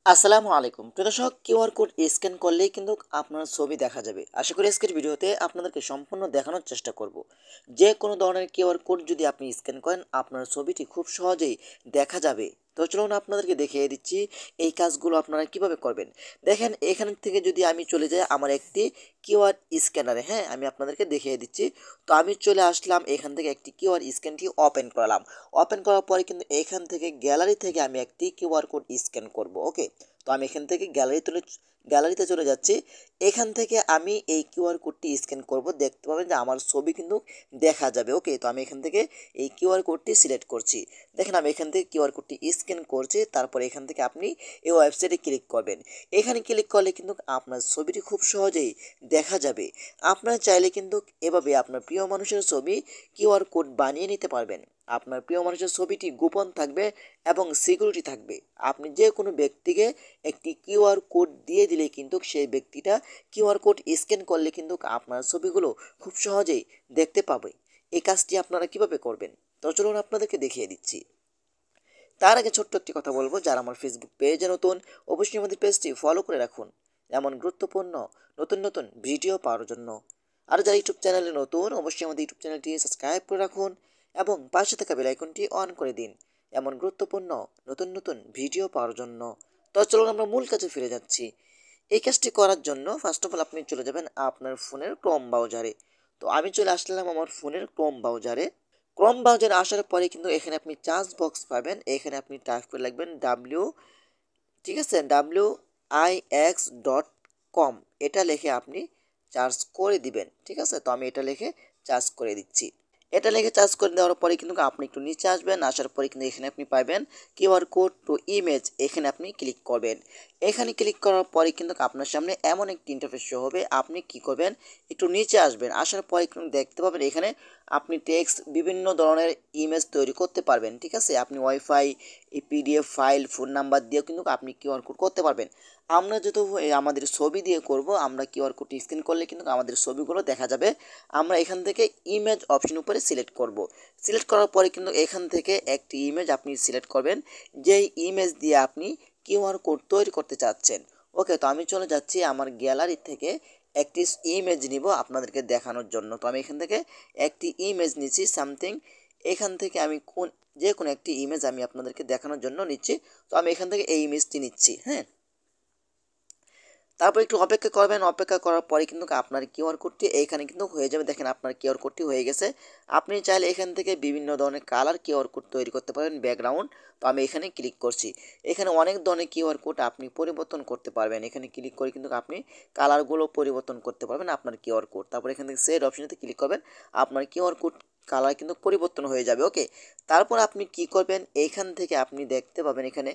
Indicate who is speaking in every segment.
Speaker 1: আসসালামু আলাইকুম প্রিয় দর্শক, কিউআর কোড স্ক্যান করলেই কিন্তু আপনার ছবি দেখা যাবে। আশা করি আজকের ভিডিওতে আপনাদেরকে সম্পূর্ণ দেখানোর চেষ্টা করব। যে কোনো ধরনের কিউআর কোড যদি আপনি স্ক্যান করেন, আপনার ছবিটি খুব সহজেই দেখা যাবে। তো চলুন আপনাদেরকে দেখিয়ে দিচ্ছি এই কাজগুলো আপনারা কিভাবে করবেন। দেখেন, এখান থেকে যদি আমি চলে যাই আমার একটি কিউআর স্ক্যানারে, হ্যাঁ আমি আপনাদেরকে দেখিয়ে দিচ্ছি। তো আমি চলে আসলাম, এখান থেকে একটি কিউআর স্ক্যানটি ওপেন করলাম। ওপেন করার পরে কিন্তু এখান থেকে গ্যালারি থেকে আমি একটি কিউআর কোড স্ক্যান করব। ওকে, তো আমি এখান থেকে গ্যালারিতে চলে যাচ্ছি। এখান থেকে আমি এই কিউআর কোডটি স্ক্যান করব, দেখতে পাবেন যে আমার ছবি কিন্তু দেখা যাবে। ওকে, তো আমি এখান থেকে এই কিউআর কোডটি সিলেক্ট করছি। দেখেন, আমি এখান থেকে কিউআর কোডটি স্ক্যান করছি। তারপর এখান থেকে আপনি এই ওয়েবসাইটে ক্লিক করবেন। এখানে ক্লিক করলে কিন্তু আপনার ছবিটি খুব সহজেই দেখা যাবে। আপনার চাইলে কিন্তু এভাবে আপনার প্রিয় মানুষের ছবি কিউআর কোড বানিয়ে নিতে পারবেন। আপনার প্রিয় মানুষের ছবিটি গোপন থাকবে এবং সিকিউরিটি থাকবে। আপনি যে কোনো ব্যক্তিকে একটি কিউআর কোড দিয়ে দিলে কিন্তু সেই ব্যক্তিটা কিউআর কোড স্ক্যান করলে কিন্তু আপনার ছবিগুলো খুব সহজেই দেখতে পাবে। এই কাজটি আপনারা কিভাবে করবেন, তো চলুন আপনাদেরকে দেখিয়ে দিচ্ছি। তার আগে ছোট্ট একটি কথা বলবো, যারা আমার ফেসবুক পেজে নতুন, অবশ্যই আমাদের পেজটি ফলো করে রাখুন এমন গুরুত্বপূর্ণ নতুন নতুন ভিডিও পাওয়ার জন্য। আর যারা ইউটিউব চ্যানেলে নতুন, অবশ্যই আমাদের ইউটিউব চ্যানেলটি সাবস্ক্রাইব করে রাখুন এবং পাশে থাকা বেল আইকনটি অন করে দিন এমন গুরুত্বপূর্ণ নতুন নতুন ভিডিও পাওয়ার জন্য। তো চলুন আমরা মূল কাজে ফিরে যাচ্ছি। এই কাজটি করার জন্য ফার্স্ট অফ অল আপনি চলে যাবেন আপনার ফোনের ক্রোম ব্রাউজারে। তো আমি চলে আসলাম আমার ফোনের ক্রোম ব্রাউজারে। ক্রোম ব্রাউজারে আসার পরে কিন্তু এখানে আপনি চার্জ বক্স পাবেন। এখানে আপনি টাইপ করে লিখবেন ঠিক আছে, wix.com। এটা লিখে আপনি চার্জ করে দিবেন। ঠিক আছে, তো আমি এটা লিখে চার্জ করে দিচ্ছি। এটা লিখে চার্জ করে দেওয়ার পরে কিন্তু আপনি একটু নিচে আসবেন। আসার পরে কিন্তু এখানে আপনি পাবেন কিউআর কোড টু ইমেজ। এখানে আপনি ক্লিক করবেন। এখানে ক্লিক করার পরে কিন্তু আপনার সামনে এমন একটি ইন্টারফেস শো হবে। আপনি কি করবেন, একটু নিচে আসবেন। আসার পরে কিন্তু দেখতে পাবেন এখানে আপনি টেক্সট বিভিন্ন ধরনের ইমেজ তৈরি করতে পারবেন। ঠিক আছে, আপনি wifi, PDF file, phone number দিয়েও কিন্তু আপনি কিউআর কোড করতে পারবেন। আমরা যেহেতু আমাদের ছবি দিয়ে করব, আমরা কিউআর কোডটি স্ক্যান করলে কিন্তু আমাদের ছবিগুলো দেখা যাবে। আমরা এখান থেকে ইমেজ অপশন উপরে সিলেক্ট করব। সিলেক্ট করার পরে কিন্তু এখান থেকে একটি ইমেজ আপনি সিলেক্ট করবেন, যেই ইমেজ দিয়ে আপনি কিউআর কোড তৈরি করতে চাচ্ছেন। ওকে, তো আমি চলে যাচ্ছি আমার গ্যালারি থেকে একটি ইমেজ নিব আপনাদেরকে দেখানোর জন্য। তো আমি এখান থেকে একটি ইমেজ নিচ্ছি সামথিং। এখান থেকে আমি যে কোনো একটি ইমেজ আমি আপনাদেরকে দেখানোর জন্য নিচ্ছি। তো আমি এখান থেকে এই ইমেজটি নিচ্ছি। হ্যাঁ, তারপর একটু অপেক্ষা করবেন। অপেক্ষা করার পরে কিন্তু আপনার কিউআর কোডটি এইখানে কিন্তু হয়ে যাবে। দেখেন, আপনার কিউআর কোডটি হয়ে গেছে। আপনি চাইলে এখান থেকে বিভিন্ন ধরনের কালার কিউআর কোড তৈরি করতে পারেন, ব্যাকগ্রাউন্ড। তো আমি এখানে ক্লিক করছি। এখানে অনেক ধরনের কিউআর কোড আপনি পরিবর্তন করতে পারবেন। এখানে ক্লিক করে কিন্তু আপনি কালারগুলো পরিবর্তন করতে পারবেন আপনার কিউআর কোড। তারপর এখান থেকে সেট অপশনেতে ক্লিক করবেন, আপনার কিউআর কোড কালার কিন্তু পরিবর্তন হয়ে যাবে। ওকে, তারপর আপনি কি করবেন, এইখান থেকে আপনি দেখতে পাবেন এখানে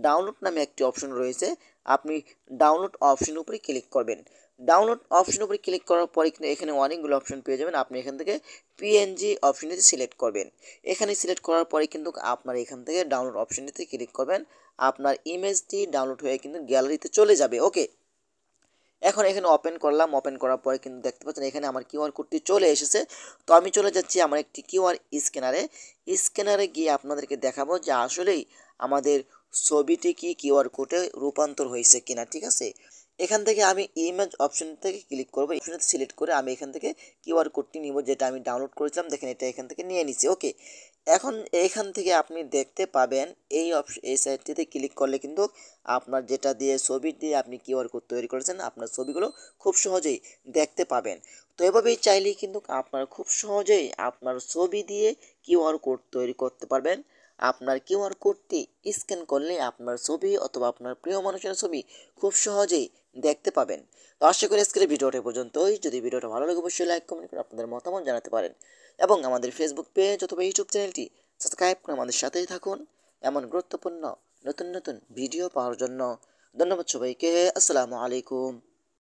Speaker 1: ডাউনলোড নামে একটি অপশন রয়েছে। আপনি ডাউনলোড অপশন উপরে ক্লিক করবেন। ডাউনলোড অপশন উপরে ক্লিক করার পরে কিন্তু এখানে অনেকগুলো অপশন পেয়ে যাবেন। আপনি এখান থেকে পিএনজি অপশনটিতে সিলেক্ট করবেন। এখানে সিলেক্ট করার পরে কিন্তু আপনার এখান থেকে ডাউনলোড অপশনটিতে ক্লিক করবেন। আপনার ইমেজটি ডাউনলোড হয়ে কিন্তু গ্যালারিতে চলে যাবে। ওকে, এখন এখানে ওপেন করলাম। ওপেন করার পরে কিন্তু দেখতে পাচ্ছেন এখানে আমার কিউআর কোডটি চলে এসেছে। তো আমি চলে যাচ্ছি আমার একটি কিউআর স্ক্যানারে। স্ক্যানারে গিয়ে আপনাদেরকে দেখাবো যে আসলেই আমাদের ছবিটি কি কিউআর কোডে রূপান্তর হয়েছে কিনা। ঠিক আছে, এখান থেকে আমি ইমেজ অপশন থেকে ক্লিক করবো। অপশনটি সিলেক্ট করে আমি এখান থেকে কিউআর কোডটি নিব, যেটা আমি ডাউনলোড করেছিলাম। দেখেন, এটা এখান থেকে নিয়ে নিছি। ওকে, এখন এখান থেকে আপনি দেখতে পাবেন এই সাইটটিতে ক্লিক করলে কিন্তু আপনার যেটা দিয়ে ছবি দিয়ে আপনি কিউআর কোড তৈরি করেছেন, আপনার ছবিগুলো খুব সহজেই দেখতে পাবেন। তো এভাবেই চাইলেই কিন্তু আপনারা খুব সহজেই আপনার ছবি দিয়ে কিউআর কোড তৈরি করতে পারবেন। আপনার কিউআর কোডটি স্ক্যান করলে আপনার ছবি অথবা আপনার প্রিয় মানুষের ছবি খুব সহজেই দেখতে পাবেন। তো আশা করি আজকের ভিডিওটা পর্যন্তই। যদি ভিডিওটা ভালো লাগে অবশ্যই লাইক কমেন্ট করে আপনাদের মতামত জানাতে পারেন এবং আমাদের ফেসবুক পেজ অথবা ইউটিউব চ্যানেলটি সাবস্ক্রাইব করে আমাদের সাথেই থাকুন এমন গুরুত্বপূর্ণ নতুন নতুন ভিডিও পাওয়ার জন্য। ধন্যবাদ সবাইকে। আসসালামু আলাইকুম।